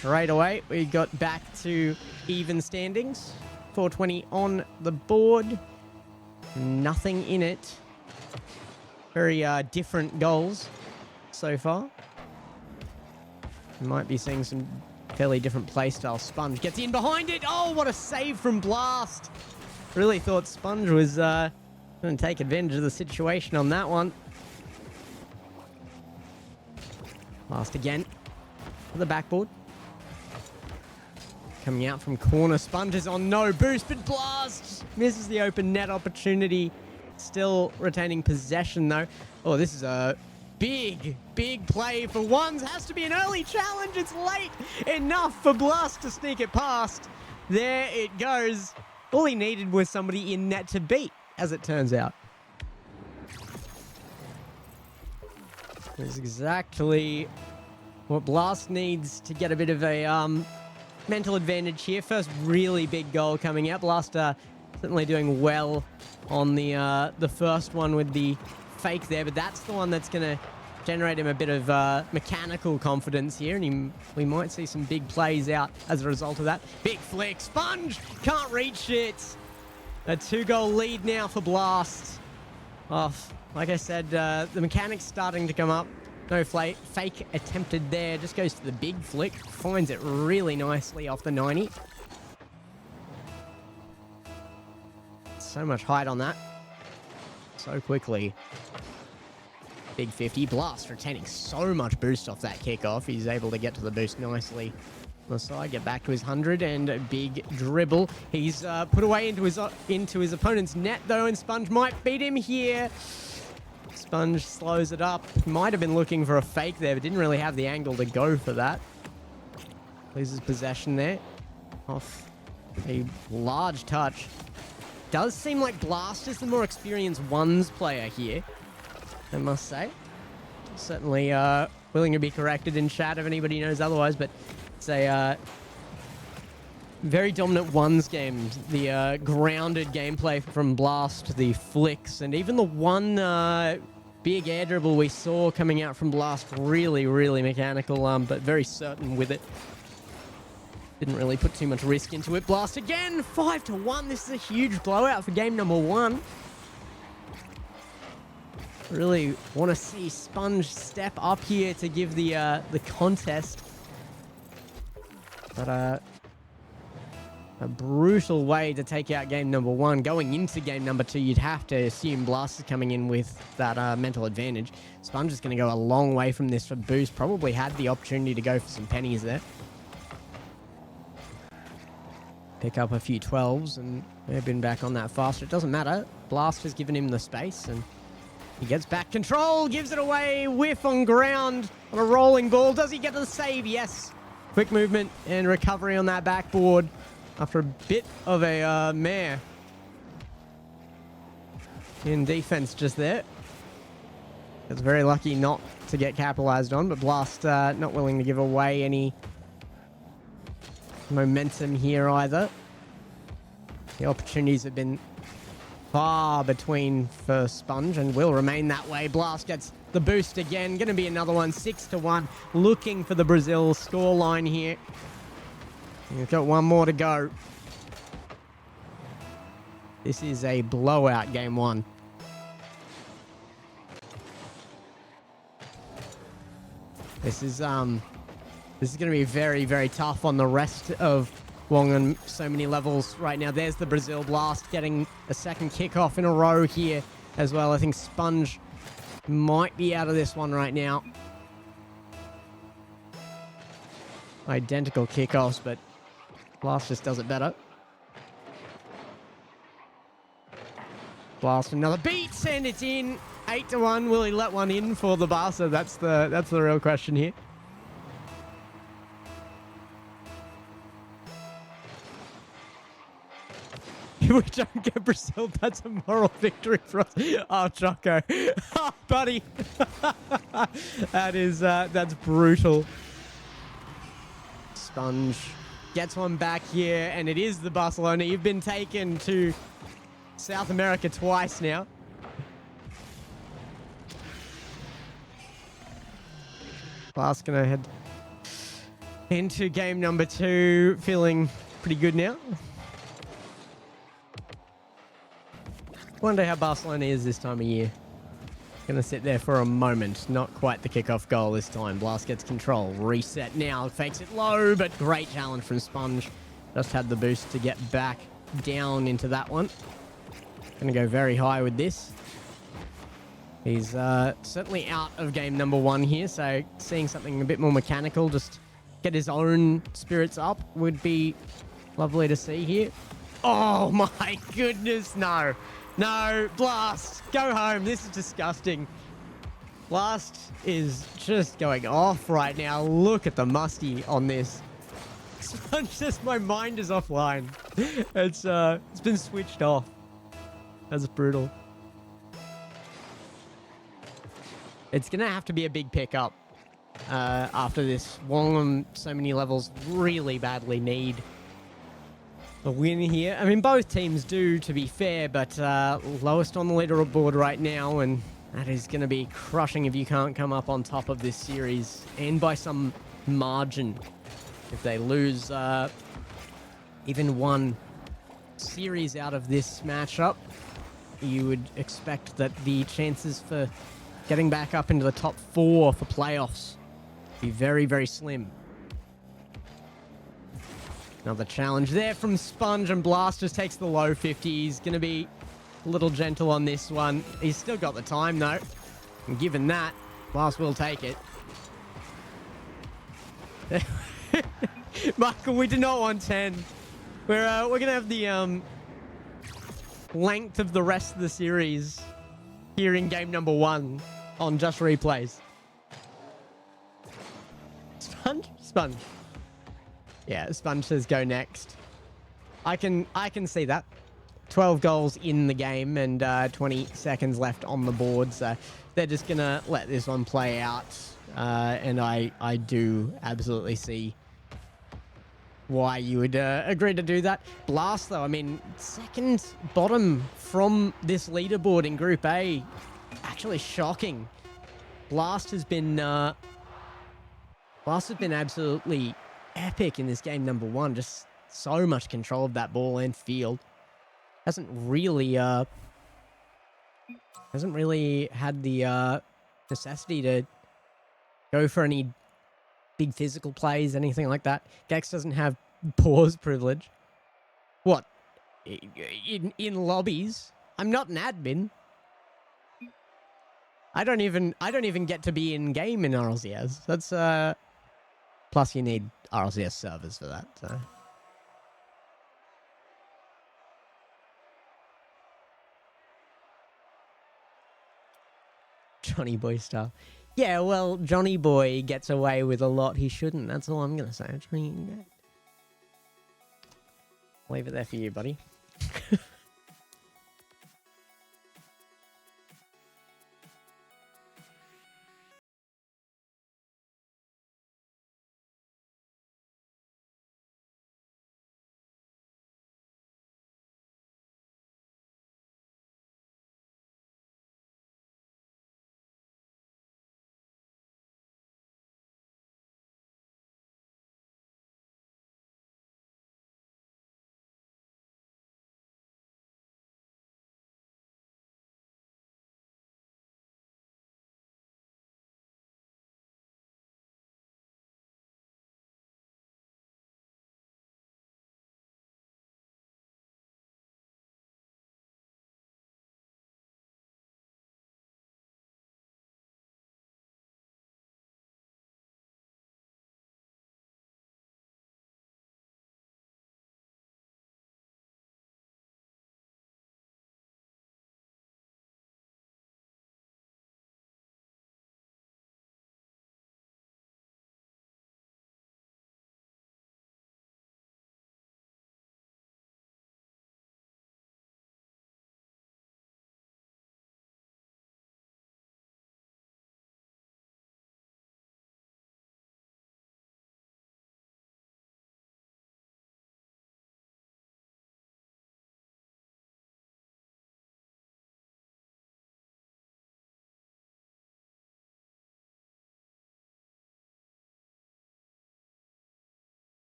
straight away, we got back to even standings. 420 on the board. Nothing in it. Very different goals so far. Might be seeing some fairly different playstyle. Sponge gets in behind it. Oh, what a save from Blast. Really thought Sponge was going to take advantage of the situation on that one. Blast again to the backboard. Coming out from corner. Sponge is on no boost, but Blast misses the open net opportunity. Still retaining possession, though. Oh, this is a big play for ones. Has to be an early challenge. It's late enough for Blast to sneak it past. There it goes. All he needed was somebody in net to beat, as it turns out. That's exactly what Blast needs to get a bit of a mental advantage here. First really big goal coming out. Blast certainly doing well on the first one with the fake there, but that's the one that's going to generate him a bit of mechanical confidence here, and we might see some big plays out as a result of that. Big flick. Sponge can't reach it. A 2-goal lead now for Blast. Oh, like I said, the mechanics starting to come up. No fake attempted there. Just goes to the big flick. Finds it really nicely off the 90. So much height on that. So quickly. Big 50. Blast retaining so much boost off that kickoff. He's able to get to the boost nicely on the side. Get back to his 100 and a big dribble. He's put away into his opponent's net though, and Sponge might beat him here. Sponge slows it up. Might have been looking for a fake there, but didn't really have the angle to go for that. Loses possession there. Off a large touch. Does seem like Blast is the more experienced ones player here, I must say. Certainly willing to be corrected in chat if anybody knows otherwise, but it's a very dominant ones game. The grounded gameplay from Blast, the flicks, and even the one big air dribble we saw coming out from Blast, really mechanical, but very certain with it. Didn't really put too much risk into it. Blast again, 5-1. This is a huge blowout for game number 1. Really want to see Sponge step up here to give the contest. But a brutal way to take out game number 1. Going into game number 2, you'd have to assume Blast is coming in with that mental advantage. Sponge is going to go a long way from this for boost. Probably had the opportunity to go for some pennies there. Pick up a few 12s and they've been back on that faster. It doesn't matter. Blast has given him the space and he gets back control, gives it away, whiff on ground on a rolling ball. Does he get to the save? Yes. Quick movement and recovery on that backboard after a bit of a mare in defense just there. It's very lucky not to get capitalized on, but Blast not willing to give away any momentum here either. The opportunities have been far between for Sponge and will remain that way. Blast gets the boost again. Going to be another one, 6-1. Looking for the Brazil scoreline here. We've got one more to go. This is a blowout game 1. This is going to be very tough on the rest of Wong on so many levels right now. There's the Brazil Blast getting a second kickoff in a row here as well. I think Sponge might be out of this one right now. Identical kickoffs, but Blast just does it better. Blast another beat, and it's in. 8-1. Will he let one in for the Barca? That's the real question here. If we don't get Brazil, that's a moral victory for us. Oh, Choco. Oh, buddy. That's brutal. Sponge gets one back here, and it is the Barcelona. You've been taken to South America twice now. Blast gonna head into game number 2, feeling pretty good now. Wonder how Barcelona is this time of year. Gonna sit there for a moment. Not quite the kickoff goal this time. Blast gets control. Reset now. Fakes it low, but great challenge from Sponge. Just had the boost to get back down into that one. Gonna go very high with this. He's certainly out of game number 1 here, so seeing something a bit more mechanical, just get his own spirits up, would be lovely to see here. Oh my goodness, no. No, Blast, go home. This is disgusting. Blast is just going off right now. Look at the musty on this. It's just, my mind is offline. It's been switched off. That's brutal. It's going to have to be a big pickup after this. Wong on so many levels really badly need a win here. I mean, both teams do, to be fair, but lowest on the leaderboard right now, and that is going to be crushing if you can't come up on top of this series, and by some margin. If they lose even one series out of this matchup, you would expect that the chances for getting back up into the top 4 for playoffs be very, very slim. Another challenge there from Sponge, and Blast just takes the low 50. He's going to be a little gentle on this one. He's still got the time, though. And given that, Blast will take it. Michael, we do not want 10. We're going to have the length of the rest of the series here in game number 1 on Just Replays. Sponge. Yeah, Sponge says go next. I can see that. 12 goals in the game and 20 seconds left on the board, so they're just gonna let this one play out. And I do absolutely see why you would agree to do that. Blast, though, I mean, second bottom from this leaderboard in Group A. Actually shocking. Blast has been absolutely epic in this game number 1. Just so much control of that ball and field. Hasn't really had the necessity to go for any big physical plays, anything like that. Gex doesn't have pause privilege. What? In lobbies? I'm not an admin. I don't even get to be in game in RLCS. That's plus you need RLCS servers for that, so. Johnny Boy style. Yeah, well, Johnny Boy gets away with a lot he shouldn't. That's all I'm gonna say. Leave it there for you, buddy.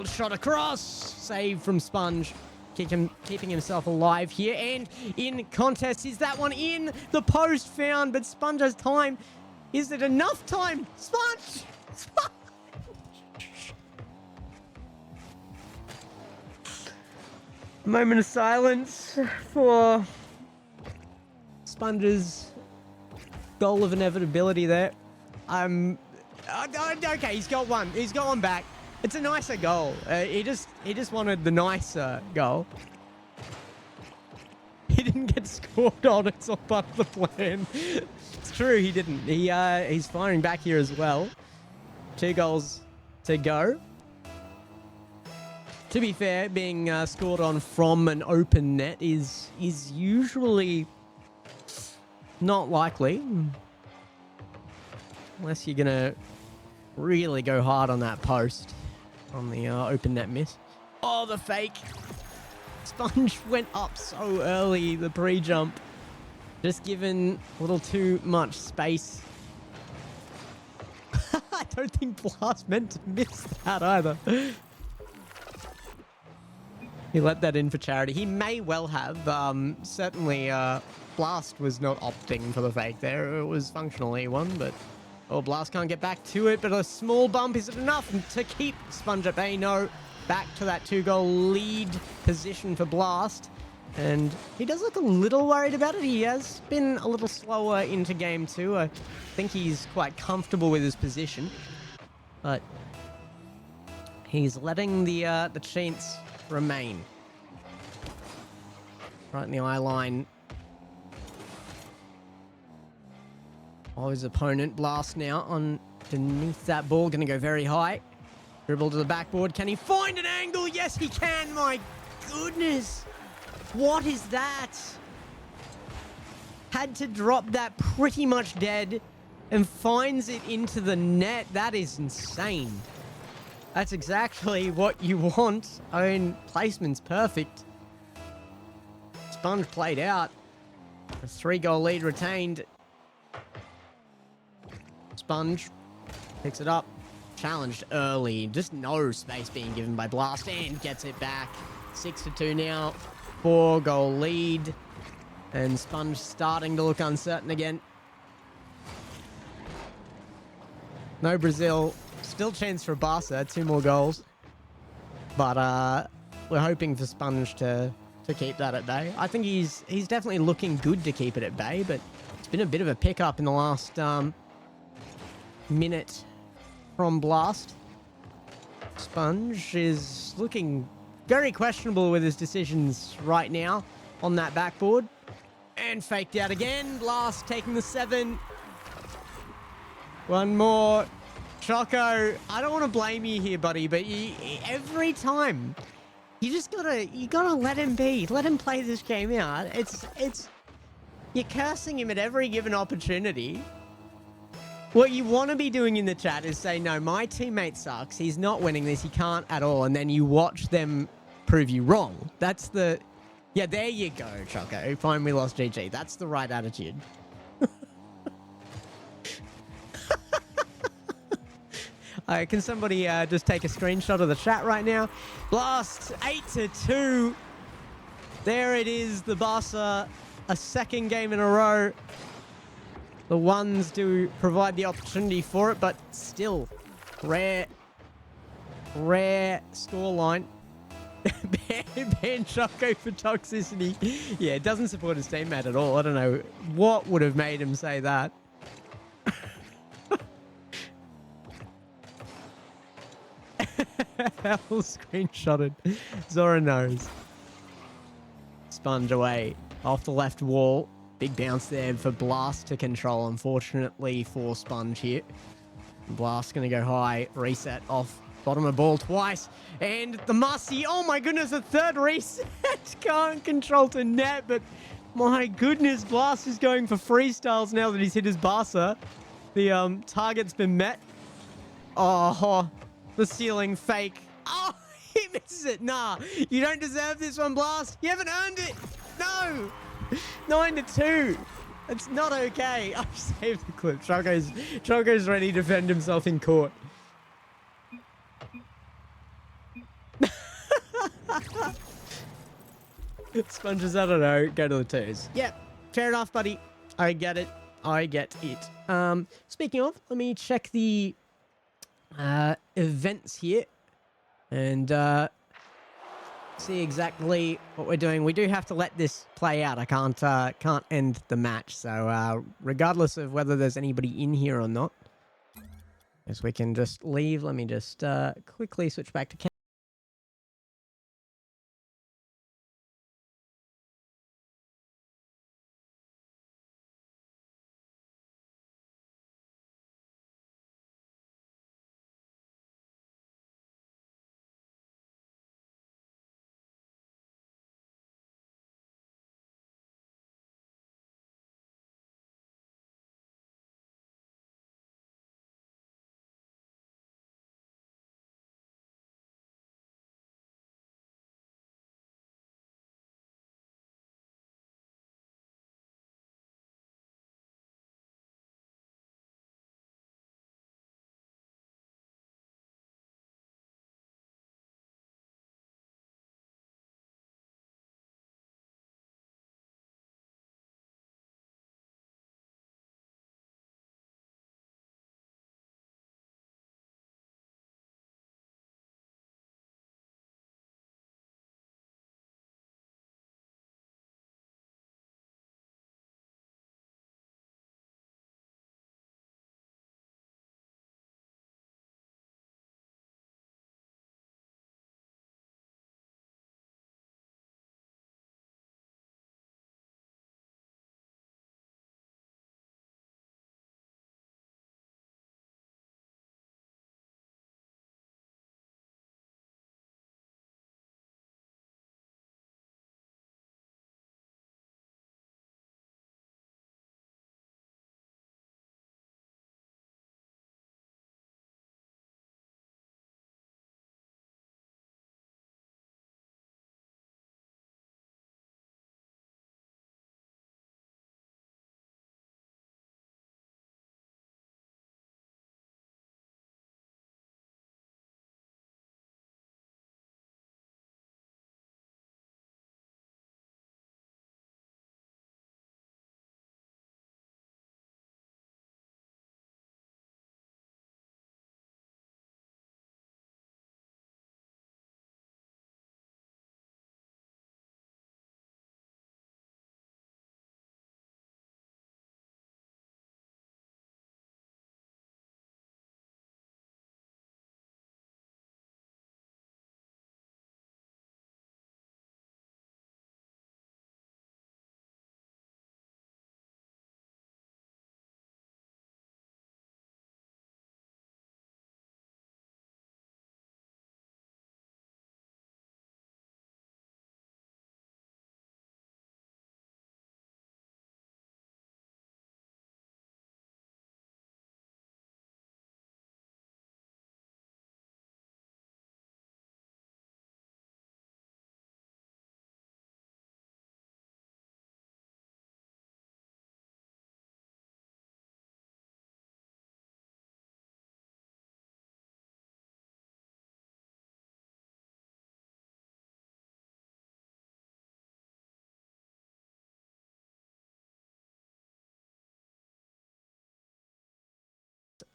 Shot across. Save from Sponge. Keeping himself alive here. And in contest, is that one in the post found? But Sponge has time. Is it enough time? Sponge! Sponge! Moment of silence for Sponge's goal of inevitability there. Okay, he's got one. He's got one back. It's a nicer goal. He just wanted the nicer goal. He didn't get scored on. It's all part of the plan. It's true, he didn't. He's firing back here as well. 2 goals to go. To be fair, being scored on from an open net is usually not likely. Unless you're going to really go hard on that post. On the open net miss. Oh, the fake. Sponge went up so early, the pre-jump. Just given a little too much space. I don't think Blast meant to miss that either. He let that in for charity. He may well have. Certainly, Blast was not opting for the fake there. It was functionally one, but... Oh, Blast can't get back to it, but a small bump. Is it enough to keep Sponge at bay? No. Back to that 2-goal lead position for Blast. And he does look a little worried about it. He has been a little slower into game 2. I think he's quite comfortable with his position. But he's letting the chance remain. Right in the eye line. Oh, his opponent, Blast now underneath that ball. Going to go very high. Dribble to the backboard. Can he find an angle? Yes, he can. My goodness. What is that? Had to drop that pretty much dead and finds it into the net. That is insane. That's exactly what you want. I mean, placement's perfect. Sponge played out. A 3-goal lead retained. Sponge picks it up. Challenged early. Just no space being given by Blast and gets it back. 6-2 now. 4-goal lead. And Sponge starting to look uncertain again. No Brazil. Still chance for Barca. 2 more goals. But we're hoping for Sponge to keep that at bay. I think he's definitely looking good to keep it at bay, but it's been a bit of a pickup in the last minute from Blast. Sponge is looking very questionable with his decisions right now on that backboard. And faked out again. Blast taking the 7. One more. Choco, I don't want to blame you here, buddy, but every time you gotta let him be. Let him play this game out. You're cursing him at every given opportunity. What you want to be doing in the chat is say, no, my teammate sucks. He's not winning this. He can't at all. And then you watch them prove you wrong. That's the... Yeah, there you go, Choco. Fine, we lost GG. That's the right attitude. Can somebody just take a screenshot of the chat right now? Blast, 8-2. There it is, the Barca, a 2nd game in a row. The ones do provide the opportunity for it, but still, rare scoreline. Ban Choco for toxicity. Yeah, it doesn't support his teammate at all. I don't know what would have made him say that. Hell, screenshotted. Zora knows. Sponge away off the left wall. Big bounce there for Blast to control, unfortunately, for Sponge here. Blast going to go high. Reset off bottom of ball twice. And the Mussy. Oh, my goodness, a 3rd reset. Can't control to net, but my goodness, Blast is going for freestyles now that he's hit his Barca. The target's been met. Oh, the ceiling fake. Oh, he misses it. Nah, you don't deserve this one, Blast. You haven't earned it. No. 9-2. It's not okay. I've saved the clip. Choco's ready to defend himself in court. Sponges, I don't know. Go to the twos. Yep. Fair enough, buddy. I get it. I get it. Speaking of, let me check the events here and see exactly what we're doing. We do have to let this play out. I can't end the match. So regardless of whether there's anybody in here or not, guess we can just leave. Let me just quickly switch back to camera.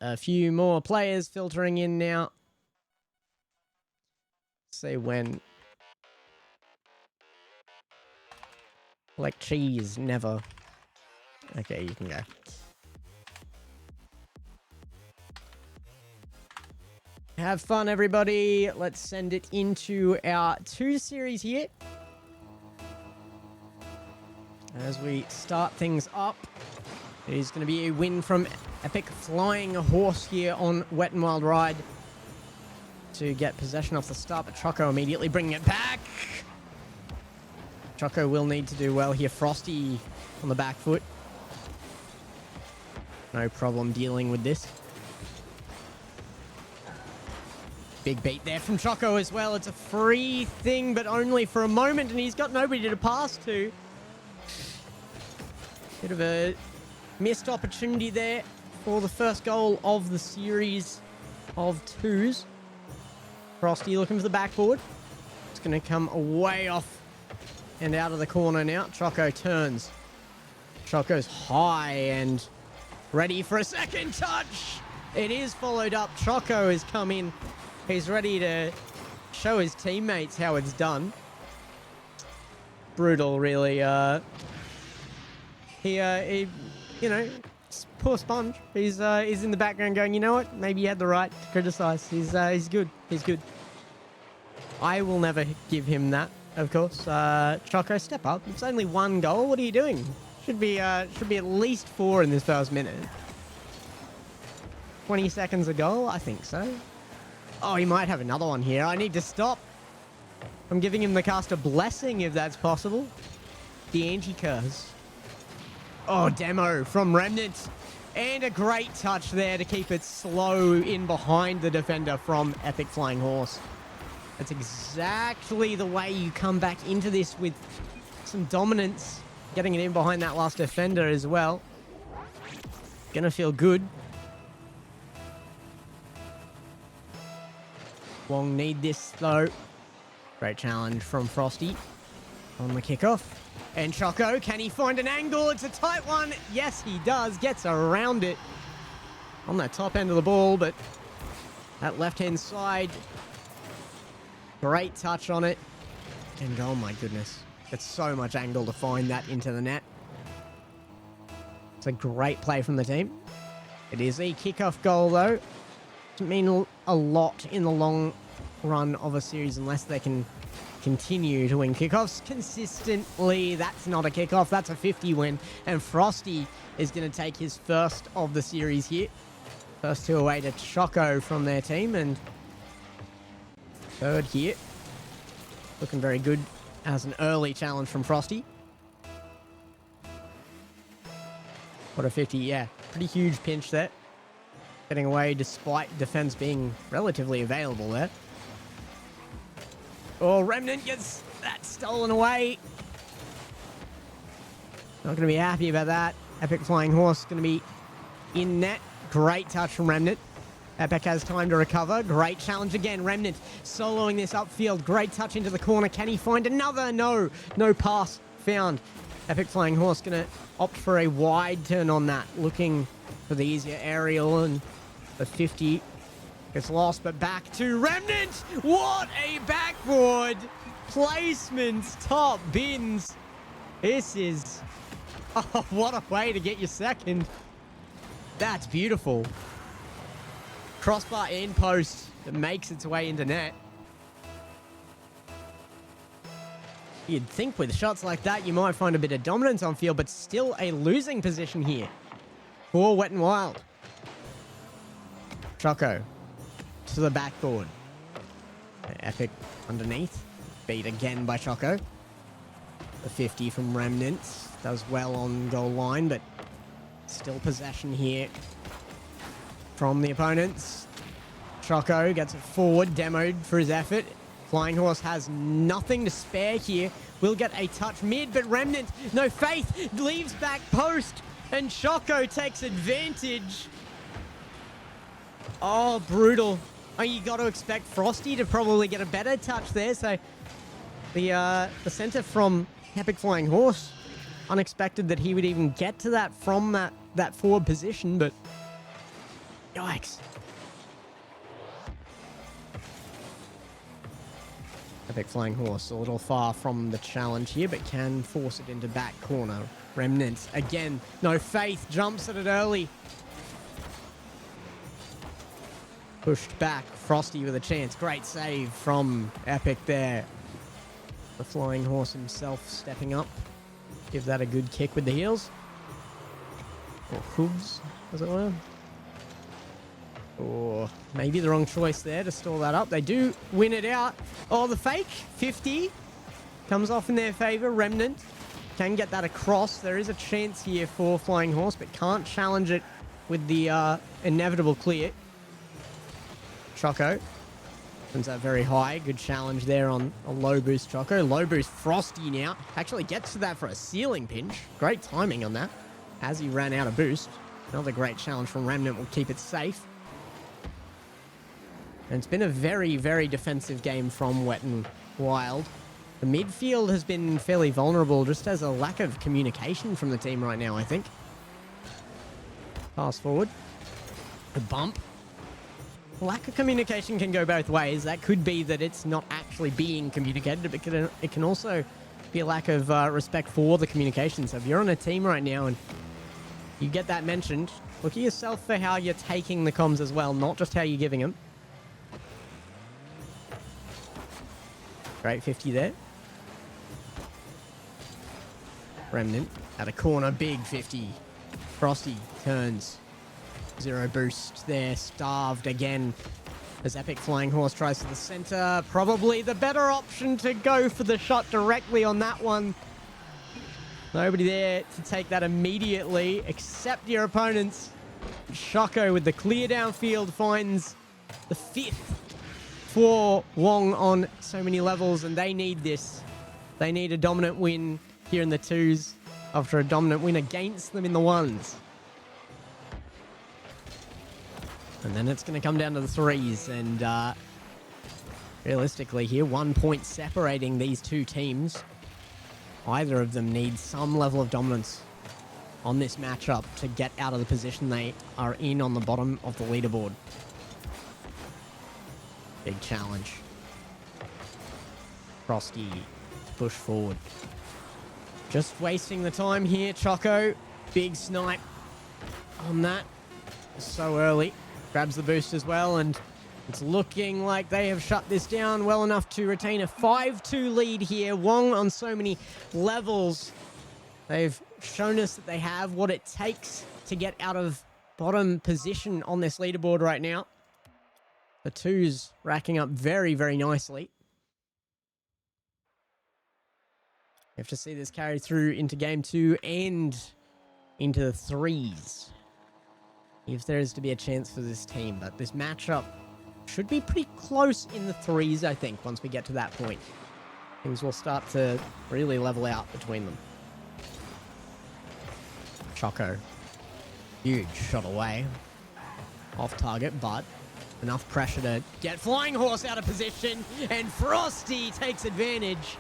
A few more players filtering in now. Say when. Like cheese, never. Okay, you can go. Have fun, everybody. Let's send it into our 2 series here. As we start things up, it is going to be a win from Epic Flying Horse here on WetNWild Ride to get possession off the start, but Choco immediately bringing it back. Choco will need to do well here. Frosty on the back foot. No problem dealing with this. Big beat there from Choco as well. It's a free thing, but only for a moment, and he's got nobody to pass to. Bit of a missed opportunity there for the first goal of the series of 2s. Frosty looking for the backboard. going to come way off and out of the corner now. Choco turns. Choco's high and ready for a second touch. It is followed up. Choco has come in. He's ready to show his teammates how it's done. Brutal, really. He you know, poor Sponge. He's in the background going, you know what? Maybe he had the right to criticize. He's good. He's good. I will never give him that, of course. Choco, step up. It's only 1 goal. What are you doing? Should be at least 4 in this first minute. 20 seconds a goal? I think so. Oh, he might have another one here. I need to stop. I'm giving him the caster blessing if that's possible. The anti-curse. Oh, demo from Remnant. And a great touch there to keep it slow in behind the defender from Epic Flying Horse. That's exactly the way you come back into this with some dominance. Getting it in behind that last defender as well. Gonna feel good. Wong need this though. Great challenge from Frosty on the kickoff. And Choco, can he find an angle? It's a tight one. Yes, he does. Gets around it on that top end of the ball, but that left-hand side, great touch on it. And oh my goodness, it's so much angle to find that into the net. It's a great play from the team. It is a kickoff goal though. Doesn't mean a lot in the long run of a series unless they can continue to win kickoffs consistently. That's not a kickoff, that's a 50 win. And Frosty is going to take his first of the series here. First 2 away to Choco from their team, and third here. Looking very good as an early challenge from Frosty. What a 50, yeah. Pretty huge pinch there. Getting away despite defense being relatively available there. Oh, Remnant gets that stolen away. Not going to be happy about that. Epic Flying Horse going to be in net. Great touch from Remnant. Epic has time to recover. Great challenge again. Remnant soloing this upfield. Great touch into the corner. Can he find another? No. No pass found. Epic Flying Horse going to opt for a wide turn on that. Looking for the easier aerial, and the 50 gets lost, but back to Remnant. What a backboard placements, top bins. This is, oh, what a way to get your second. That's beautiful. Crossbar in post that makes its way into net. You'd think with shots like that, you might find a bit of dominance on field, but still a losing position here for WetNWild. Choco to the backboard. Epic underneath. Beat again by Choco. The 50 from Remnant does well on goal line, but still possession here from the opponents. Choco gets it forward, demoed for his effort. Flying Horse has nothing to spare here. Will get a touch mid, but Remnant, no faith, leaves back post, and Choco takes advantage. Oh, brutal. Oh, you got to expect Frosty to probably get a better touch there. So the center from Epic Flying Horse, unexpected that he would even get to that from that forward position, but yikes. Epic Flying Horse a little far from the challenge here, but can force it into back corner. Remnants again, no faith, jumps at it early. Pushed back, Frosty with a chance. Great save from Epic there. The Flying Horse himself stepping up. Give that a good kick with the heels. Or hooves, as it were. Or maybe the wrong choice there to stall that up. They do win it out. Oh, the fake 50 comes off in their favor. Remnant can get that across. There is a chance here for Flying Horse, but can't challenge it with the inevitable clear. Choco turns that very high. Good challenge there on a low boost Choco. Low boost Frosty now. Actually gets to that for a ceiling pinch. Great timing on that as he ran out of boost. Another great challenge from Remnant will keep it safe. And it's been a very, very defensive game from Wild. The midfield has been fairly vulnerable, just as a lack of communication from the team right now, I think. Pass forward. A bump. Lack of communication can go both ways. That could be that it's not actually being communicated, but it can also be a lack of respect for the communication. So if you're on a team right now and you get that mentioned, look at yourself for how you're taking the comms as well, not just how you're giving them. Great 50 there. Remnant at a corner, big 50. Frosty turns. 0 boost there, starved again. As Epic Flying Horse tries to the center. Probably the better option to go for the shot directly on that one. Nobody there to take that immediately, except your opponents. Shoko with the clear downfield finds the 5th for Wong on so many levels, and they need this. They need a dominant win here in the 2s after a dominant win against them in the 1s. And then it's going to come down to the 3s, and realistically here, 1 point separating these two teams. Either of them need some level of dominance on this matchup to get out of the position they are in on the bottom of the leaderboard. Big challenge. Frosty to push forward. Just wasting the time here, Choco. Big snipe on that. So early. Grabs the boost as well, and it's looking like they have shut this down well enough to retain a 5-2 lead here. Wong on so many levels. They've shown us that they have what it takes to get out of bottom position on this leaderboard right now. The 2s racking up very, very nicely. You have to see this carry through into game 2 and into the 3s. If there is to be a chance for this team, but this matchup should be pretty close in the 3s, I think, once we get to that point. Things will start to really level out between them. Choco. Huge shot away. Off target, but enough pressure to get Flying Horse out of position, and Frosty takes advantage.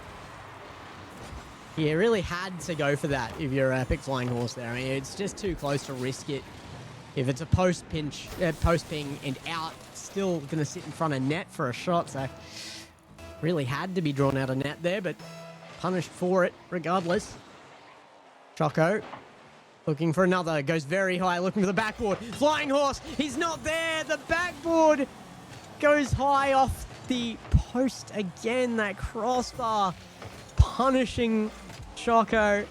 Yeah, really had to go for that if you're Epic Flying Horse there. I mean, it's just too close to risk it. If it's a post ping and out, still going to sit in front of net for a shot. So really had to be drawn out of net there, but punished for it regardless. Choco looking for another. Goes very high, looking for the backboard. Flying Horse, he's not there. The backboard goes high off the post again. That crossbar punishing Choco.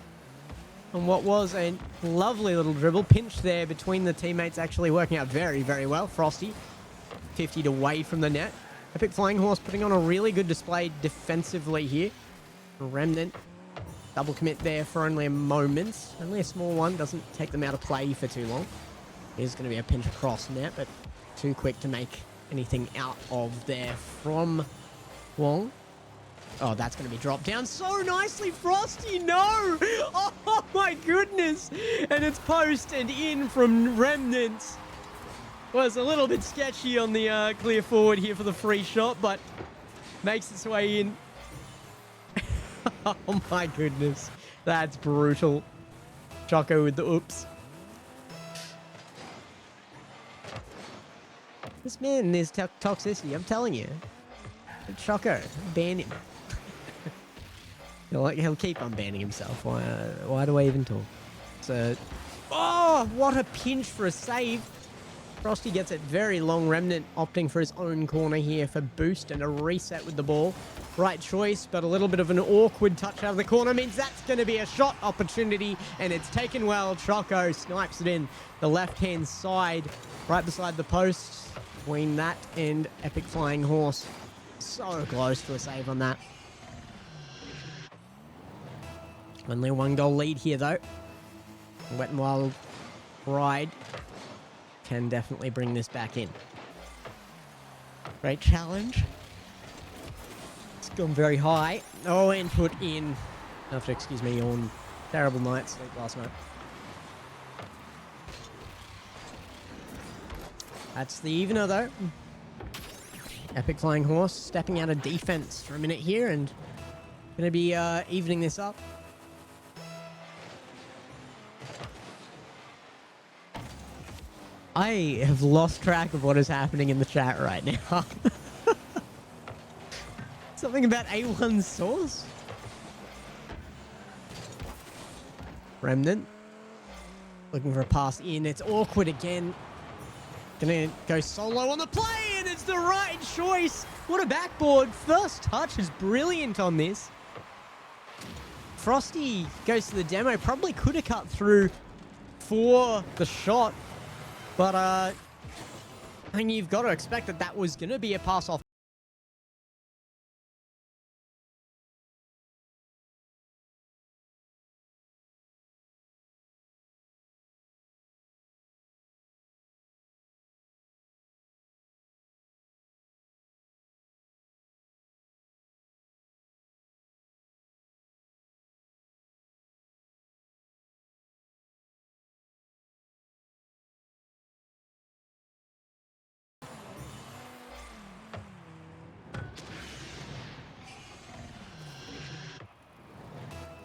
And what was a lovely little dribble pinch there between the teammates, actually working out very, very well. Frosty, 50 away from the net. Epic Flying Horse putting on a really good display defensively here. Remnant, double commit there for only a moment. Only a small one, doesn't take them out of play for too long. Here's going to be a pinch across net, but too quick to make anything out of there from Wong. Oh, that's going to be dropped down so nicely, Frosty. No! Oh, my goodness. And it's post and in from Remnant. Was a little bit sketchy on the clear forward here for the free shot, but makes its way in. Oh, my goodness. That's brutal. Choco with the oops. This man, there's toxicity, I'm telling you. Choco, ban him. He'll keep on banning himself. Why do I even talk? So, oh, what a pinch for a save. Frosty gets it very long. Remnant opting for his own corner here for boost and a reset with the ball. Right choice, but a little bit of an awkward touch out of the corner means that's going to be a shot opportunity, and it's taken well. Choco snipes it in the left-hand side, right beside the post. Between that and Epic Flying Horse. So close to a save on that. Only a 1-goal lead here, though. WetNWild Ride can definitely bring this back in. Great challenge. It's gone very high. Oh, and put in. Have to excuse me on terrible night's sleep last night. That's the evener, though. Epic Flying Horse stepping out of defense for a minute here and going to be evening this up. I have lost track of what is happening in the chat right now. Something about A1 Source? Remnant. Looking for a pass in. It's awkward again. Gonna go solo on the play, and it's the right choice. What a backboard. First touch is brilliant on this. Frosty goes to the demo. Probably could have cut through for the shot. But, I mean, you've got to expect that that was going to be a pass off.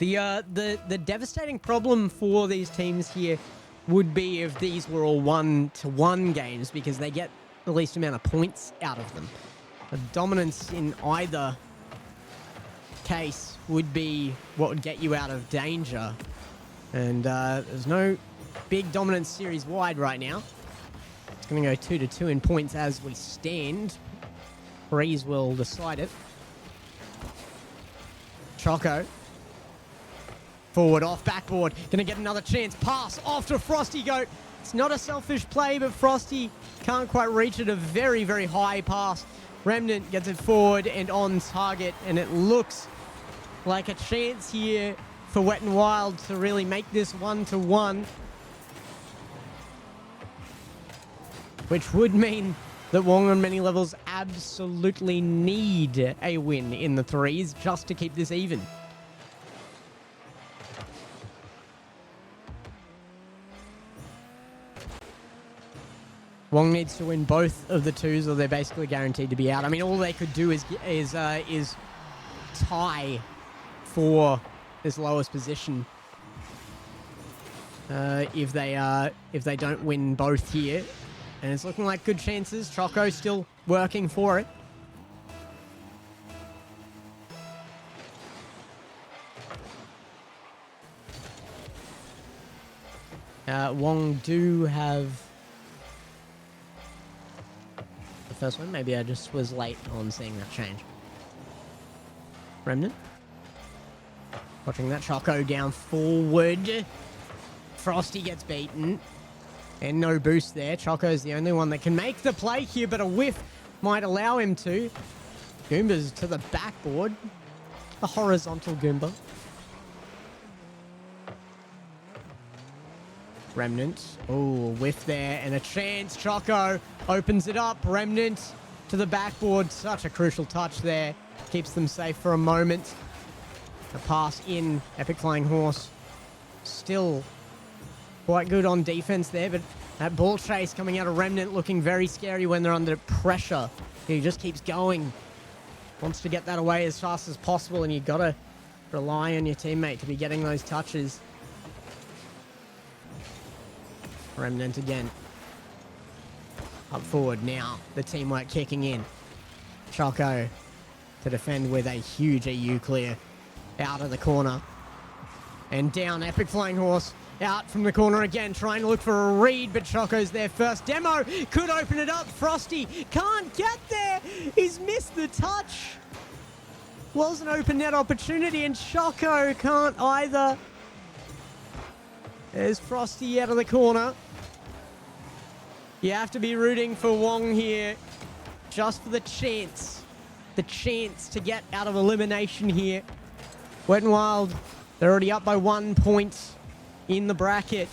The devastating problem for these teams here would be if these were all 1-to-1 games, because they get the least amount of points out of them. A dominance in either case would be what would get you out of danger. And there's no big dominance series-wide right now. It's going to go 2-2 in points as we stand. Breeze will decide it. Choco. Forward, off, backboard. Gonna get another chance. Pass off to Frosty Goat. It's not a selfish play, but Frosty can't quite reach it. A very, very high pass. Remnant gets it forward and on target, and it looks like a chance here for WetNWild to really make this 1-to-1. Which would mean that Wong on many levels absolutely need a win in the threes just to keep this even. Wong needs to win both of the twos, or they're basically guaranteed to be out. I mean, all they could do is tie for this lowest position. If they don't win both here, and it's looking like good chances. Choco still working for it. Wong do have first one. Maybe I just was late on seeing that change. Remnant. Watching that Choco down forward. Frosty gets beaten. And no boost there. Choco's the only one that can make the play here, but a whiff might allow him to. Goomba's to the backboard. The horizontal Goomba. Remnant. Oh, whiff there and a chance. Choco opens it up. Remnant to the backboard. Such a crucial touch there. Keeps them safe for a moment. A pass in. Epic Flying Horse. Still quite good on defense there, but that ball chase coming out of Remnant looking very scary when they're under pressure. He just keeps going. Wants to get that away as fast as possible, and you've got to rely on your teammate to be getting those touches. Remnant again. Up forward now. The teamwork kicking in. Choco to defend with a huge EU clear. Out of the corner. And down. Epic Flying Horse. Out from the corner again. Trying to look for a read, but Choco's there first. Demo could open it up. Frosty can't get there. He's missed the touch. Was an open net opportunity, and Choco can't either. There's Frosty out of the corner. You have to be rooting for Wong here just for the chance to get out of elimination here. WetNWild, they're already up by 1 point in the bracket.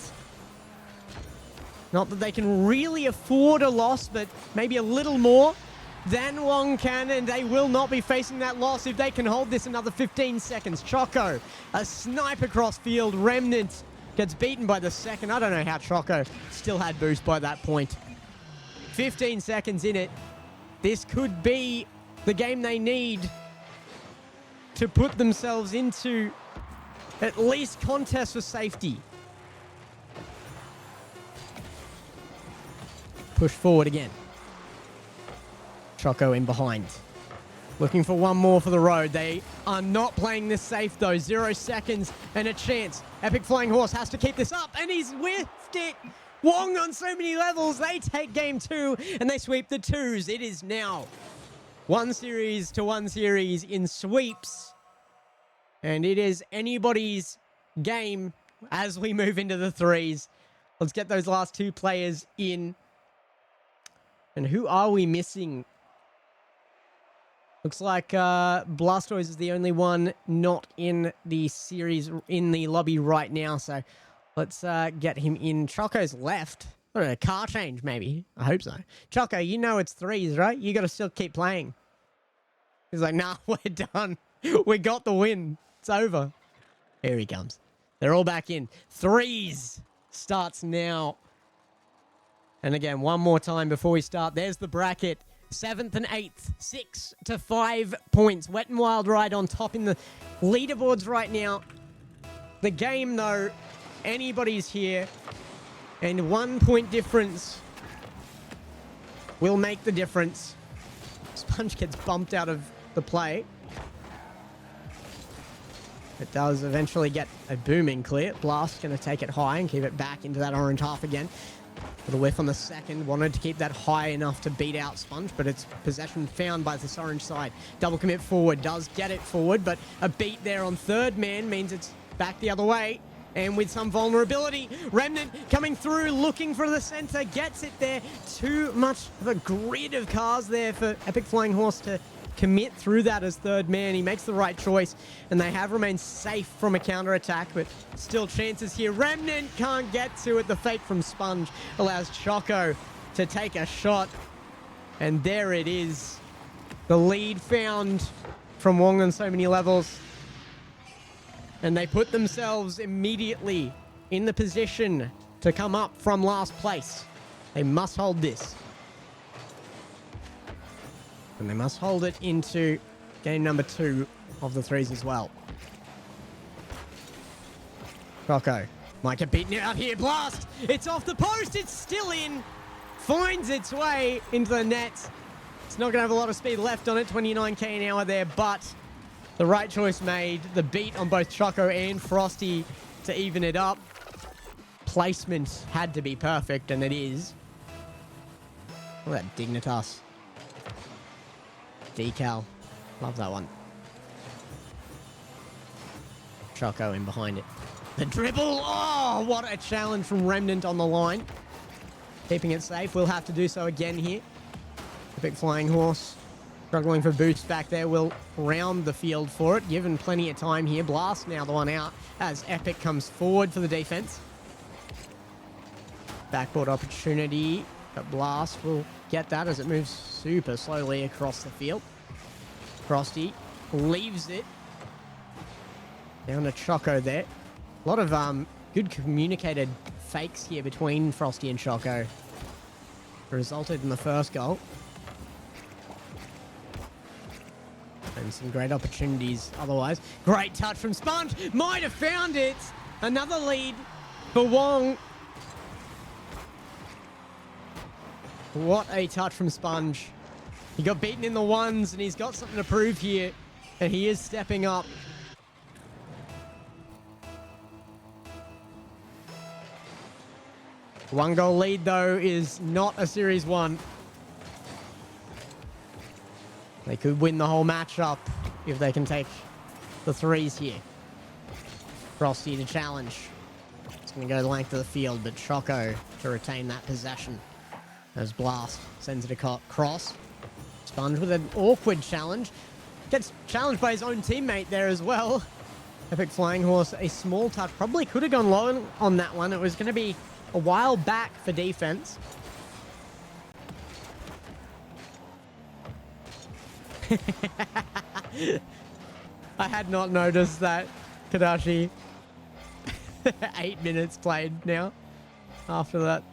Not that they can really afford a loss, but maybe a little more than Wong can, and they will not be facing that loss if they can hold this another 15 seconds. Choco, a snipe across field. Remnant gets beaten by the second. I don't know how Choco still had boost by that point. 15 seconds in it. This could be the game they need to put themselves into at least contest for safety. Push forward again. Choco in behind. Looking for one more for the road. They are not playing this safe, though. 0 seconds and a chance. Epic Flying Horse has to keep this up, and he's whiffed it. Wong on so many levels. They take game 2, and they sweep the 2s. It is now 1 series to 1 series in sweeps. And it is anybody's game as we move into the 3s. Let's get those last 2 players in. And who are we missing? Looks like Blastoise is the only one not in the series, in the lobby right now. So let's get him in. Choco's left. I don't know, car change maybe. I hope so. Choco, you know it's 3s, right? You got to still keep playing. He's like, nah, we're done. We got the win. It's over. Here he comes. They're all back in. 3s starts now. And again, one more time before we start. There's the bracket. 7th and 8th, 6 to 5 points. WetNWild right on top in the leaderboards right now. The game, though, anybody's here. And 1 point difference will make the difference. Sponge gets bumped out of the play. It does eventually get a booming clear. Blast going to take it high and keep it back into that orange half again. Little whiff on the second. Wanted to keep that high enough to beat out Sponge, but it's possession found by this orange side. Double commit forward. Does get it forward, but a beat there on third man means it's back the other way. And with some vulnerability, Remnant coming through, looking for the center. Gets it there. Too much of a grid of cars there for Epic Flying Horse to commit through that as third man. He makes the right choice, and they have remained safe from a counter-attack, but still chances here. Remnant can't get to it. The fake from Sponge allows Choco to take a shot, and there it is. The lead found from Wong on so many levels, and they put themselves immediately in the position to come up from last place. They must hold this. And they must hold it into game number 2 of the 3s as well. Choco might get beaten out here. Blast! It's off the post. It's still in. Finds its way into the net. It's not going to have a lot of speed left on it. 29k an hour there, but the right choice made. The beat on both Choco and Frosty to even it up. Placement had to be perfect, and it is. Look at that Dignitas. Decal. Love that one. Choco in behind it. The dribble. Oh, what a challenge from Remnant on the line. Keeping it safe. We'll have to do so again here. Epic Flying Horse. Struggling for boost back there. Will round the field for it. Given plenty of time here. Blast now the one out as Epic comes forward for the defense. Backboard opportunity. But Blast will get that as it moves super slowly across the field. Frosty leaves it. Down to Choco there. A lot of good communicated fakes here between Frosty and Choco. Resulted in the first goal. And some great opportunities otherwise. Great touch from Sponge. Might have found it. Another lead for Wong. What a touch from Sponge. He got beaten in the 1s, and he's got something to prove here. And he is stepping up. One goal lead, though, is not a Series 1. They could win the whole matchup if they can take the 3s here. Frosty to challenge. It's going to go the length of the field, but Choco to retain that possession. As Blast sends it across. Sponge with an awkward challenge. Gets challenged by his own teammate there as well. Epic Flying Horse, a small touch. Probably could have gone low on that one. It was going to be a while back for defense. I had not noticed that, Kadashi. 8 minutes played now after that.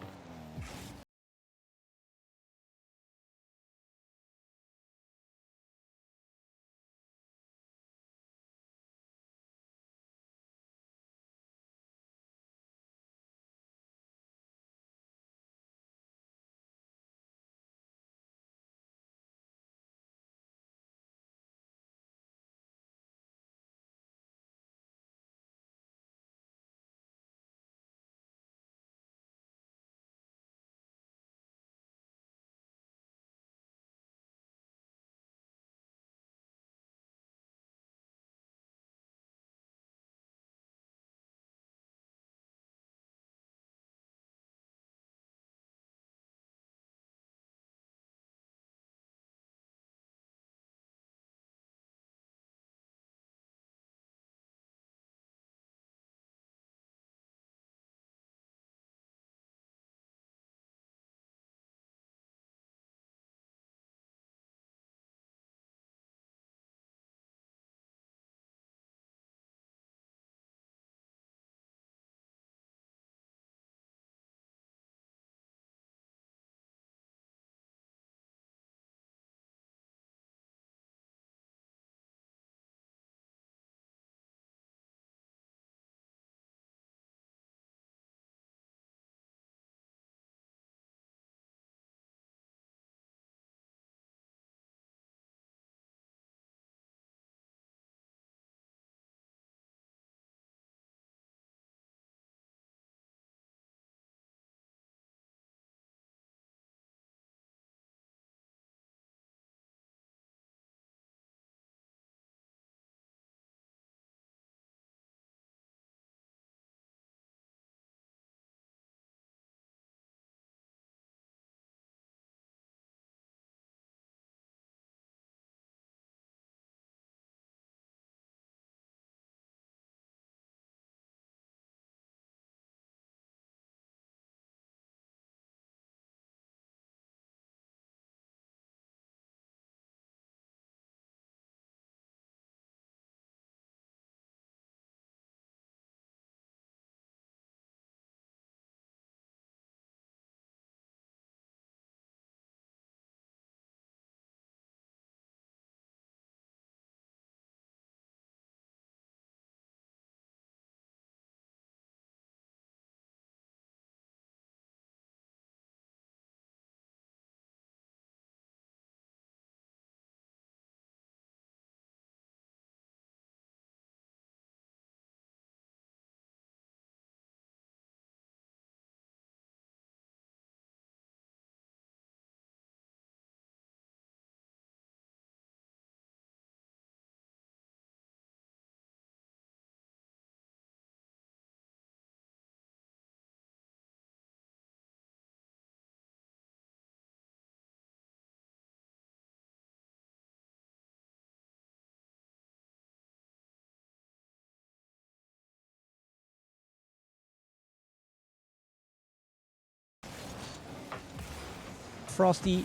Frosty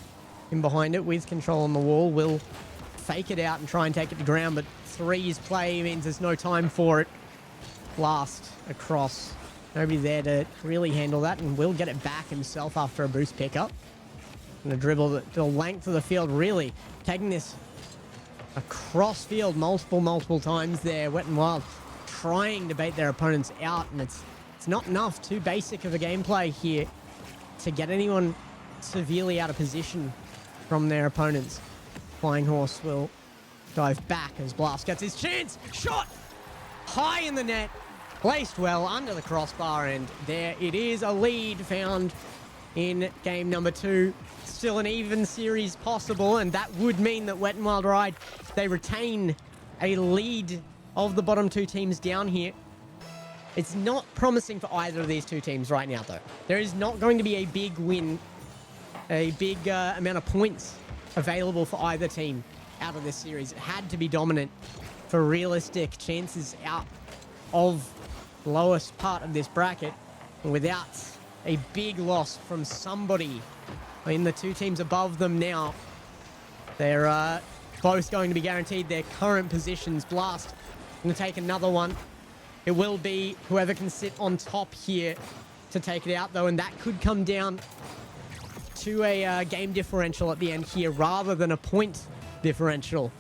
in behind it with control on the wall. Will fake it out and try and take it to ground, but threes play means there's no time for it. Blast across. Nobody there to really handle that, and will get it back himself after a boost pickup. And a dribble the length of the field, really taking this across field multiple times there. WetNWild trying to bait their opponents out, and it's not enough. Too basic of a gameplay here to get anyone severely out of position from their opponents. Flying Horse will dive back as Blast gets his chance. Shot! High in the net. Placed well under the crossbar, and there it is. A lead found in game number 2. Still an even series possible, and that would mean that WetNWild Ride, they retain a lead of the bottom 2 teams down here. It's not promising for either of these 2 teams right now, though. There is not going to be a big win, a big amount of points available for either team out of this series. It had to be dominant for realistic chances out of the lowest part of this bracket. And without a big loss from somebody in the 2 teams above them now, they're both going to be guaranteed their current positions. Blast going to take another one. It will be whoever can sit on top here to take it out, though, and that could come down to a game differential at the end here rather than a point differential,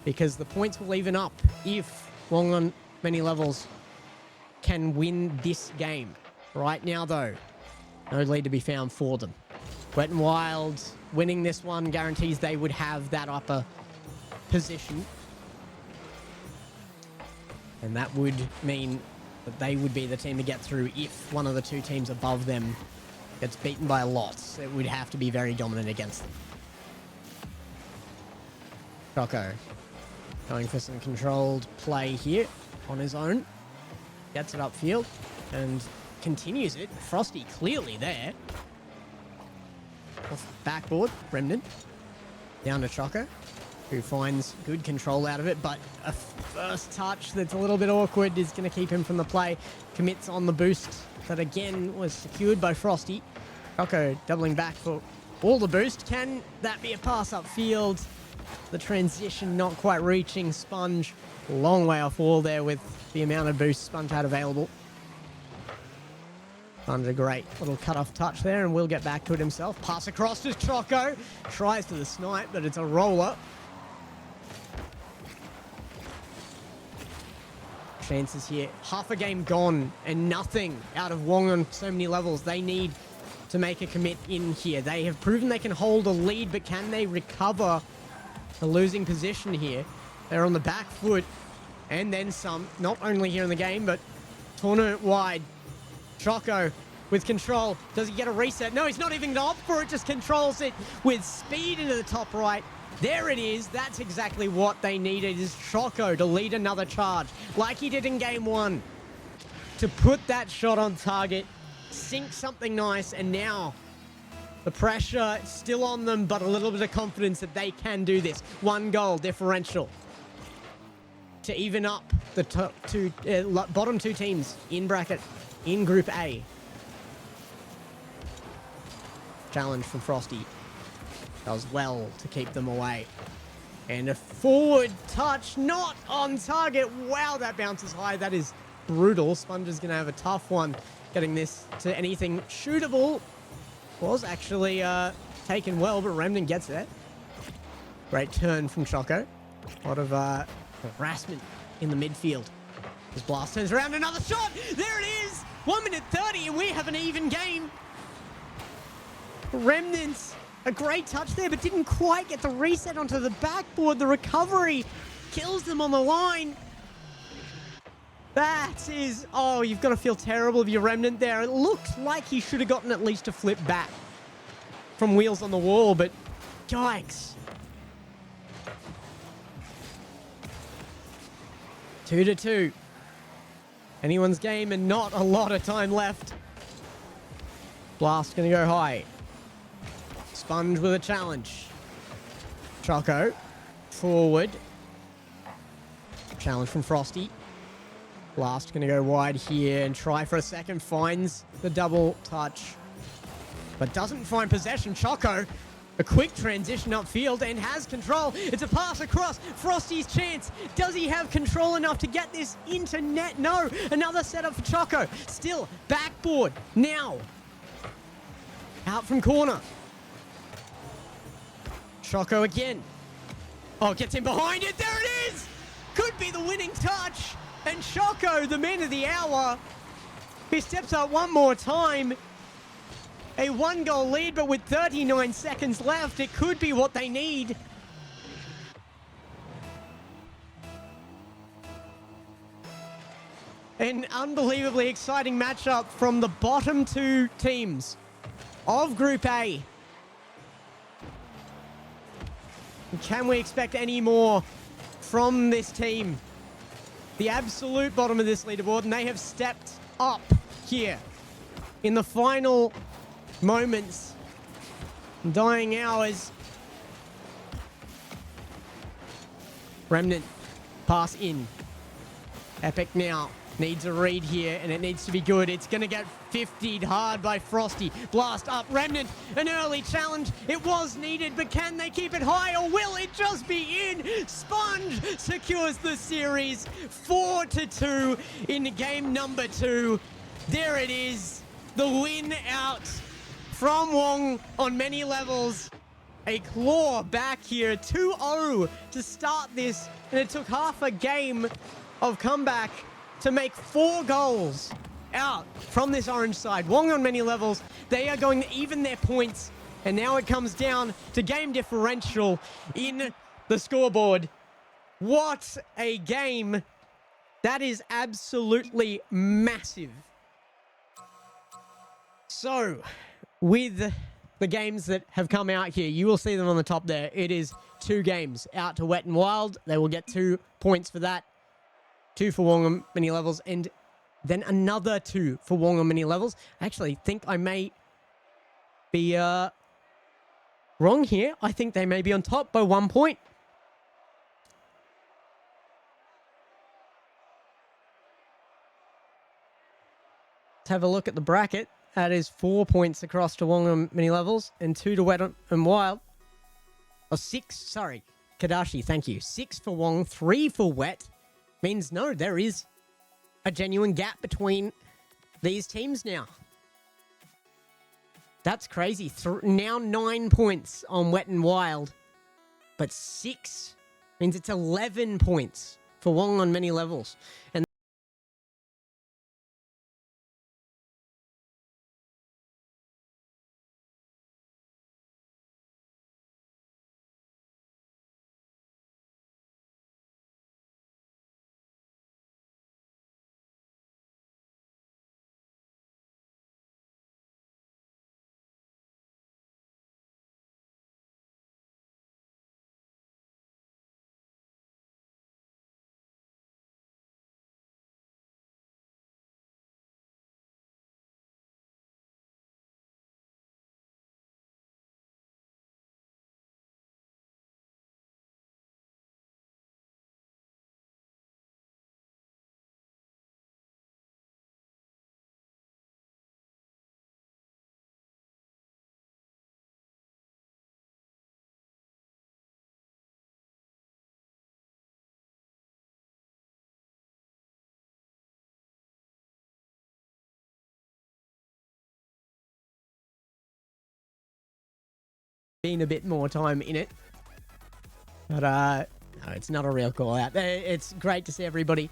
because the points will even up if Wong on many levels can win this game. Right now, though, no lead to be found for them. WetNWild winning this one guarantees they would have that upper position. And that would mean that they would be the team to get through if one of the 2 teams above them gets beaten by a lot. It would have to be very dominant against them. Choco going for some controlled play here on his own. Gets it upfield and continues it. Frosty clearly there. Off the backboard, Remnant. Down to Choco, who finds good control out of it, but a first touch that's a little bit awkward is going to keep him from the play. Commits on the boost that again was secured by Frosty. Choco doubling back for all the boost. Can that be a pass upfield? The transition not quite reaching Sponge. Long way off wall there with the amount of boost Sponge had available. Sponge a great little cut-off touch there, and will get back to it himself. Pass across to Choco. Tries to the snipe, but it's a roller. Chances here. Half a game gone and nothing out of Wong on so many levels. They need to make a commit in here. They have proven they can hold a lead, but can they recover the losing position here? They're on the back foot and then some, not only here in the game, but tournament-wide. Choco with control. Does he get a reset? No, he's not even going to opt for it. Just controls it with speed into the top right. There it is. That's exactly what they needed, is Choco to lead another charge like he did in game 1. To put that shot on target, sink something nice, and now the pressure is still on them, but a little bit of confidence that they can do this. 1 goal differential to even up the bottom 2 teams in bracket in Group A. Challenge from Frosty. Does well to keep them away. And a forward touch, not on target. Wow, that bounces high. That is brutal. Sponge is going to have a tough one getting this to anything shootable. Was actually taken well, but Remnant gets there. Great turn from Choco. A lot of harassment in the midfield. As Blast turns around, another shot. There it is. 1 minute 30, and we have an even game. Remnants, a great touch there, but didn't quite get the reset onto the backboard. The recovery kills them on the line. That is... Oh, you've got to feel terrible of your Remnant there. It looked like he should have gotten at least a flip back from wheels on the wall, but yikes. 2-2. Anyone's game and not a lot of time left. Blast going to go high. Sponge with a challenge. Choco. Forward. Challenge from Frosty. Blast going to go wide here and try for a second. Finds the double touch, but doesn't find possession. Choco A quick transition upfield and has control. It's a pass across. Frosty's chance. Does he have control enough to get this into net? No. Another setup for Choco. Still backboard. Now. Out from corner. Choco again. Oh, gets in behind it. There it is. Could be the winning touch. And Choco, the man of the hour, he steps up one more time. A 1-goal lead, but with 39 seconds left, it could be what they need. An unbelievably exciting matchup from the bottom two teams of Group A. Can we expect any more from this team? The absolute bottom of this leaderboard, and they have stepped up here in the final moments, dying hours. Remnant, pass in. Epic now needs a read here, and it needs to be good. It's going to get 50'd hard by Frosty. Blast up. Remnant, an early challenge. It was needed, but can they keep it high, or will it just be in? Sponge secures the series 4-2 in game number 2. There it is. The win out from Wong on many levels. A claw back here, 2-0 to start this, and it took half a game of comeback to make 4 goals out from this orange side. Wong on many levels, they are going to even their points, and now it comes down to game differential in the scoreboard. What a game. That is absolutely massive. So, with the games that have come out here, you will see them on the top there. It is 2 games out to WetNWild. They will get 2 points for that. 2 for Wong on many levels, and then another 2 for Wong on many levels. I actually think I may be wrong here. I think they may be on top by 1 point. Let's have a look at the bracket. That is 4 points across to Wong on many levels and 2 to WetNWild. Oh, 6, sorry. Kadashi, thank you. 6 for Wong, 3 for Wet. Means no, there is a genuine gap between these teams now. That's crazy. Now 9 points on WetNWild, but 6 means it's 11 points for Wong on many levels. And been a bit more time in it. But no, it's not a real call out. It's great to see everybody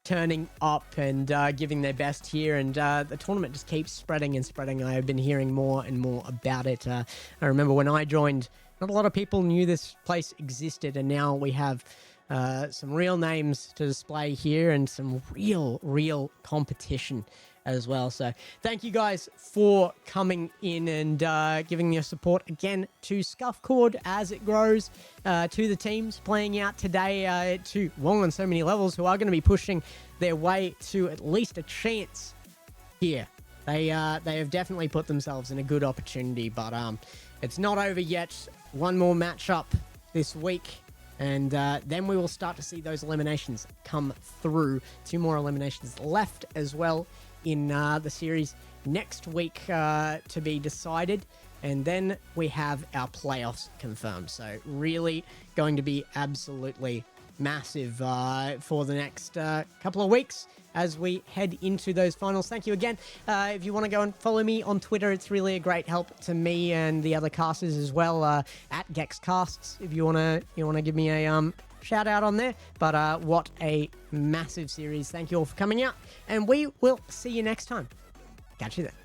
turning up and giving their best here, and the tournament just keeps spreading and spreading. I have been hearing more and more about it. I remember when I joined, not a lot of people knew this place existed, and now we have some real names to display here and some real competition as well. So thank you guys for coming in and giving your support again to Scuff Chord as it grows, to the teams playing out today, to Wong on so many levels, who are going to be pushing their way to at least a chance here. They have definitely put themselves in a good opportunity, but it's not over yet. One more matchup this week, and then we will start to see those eliminations come through. 2 more eliminations left as well in the series next week to be decided. And then we have our playoffs confirmed. So really going to be absolutely massive for the next couple of weeks as we head into those finals. Thank you again. If you want to go and follow me on Twitter, it's really a great help to me and the other casters as well. At GexCasts, if you wanna give me a shout out on there. But what a massive series! Thank you all for coming out, and we will see you next time. Catch you then.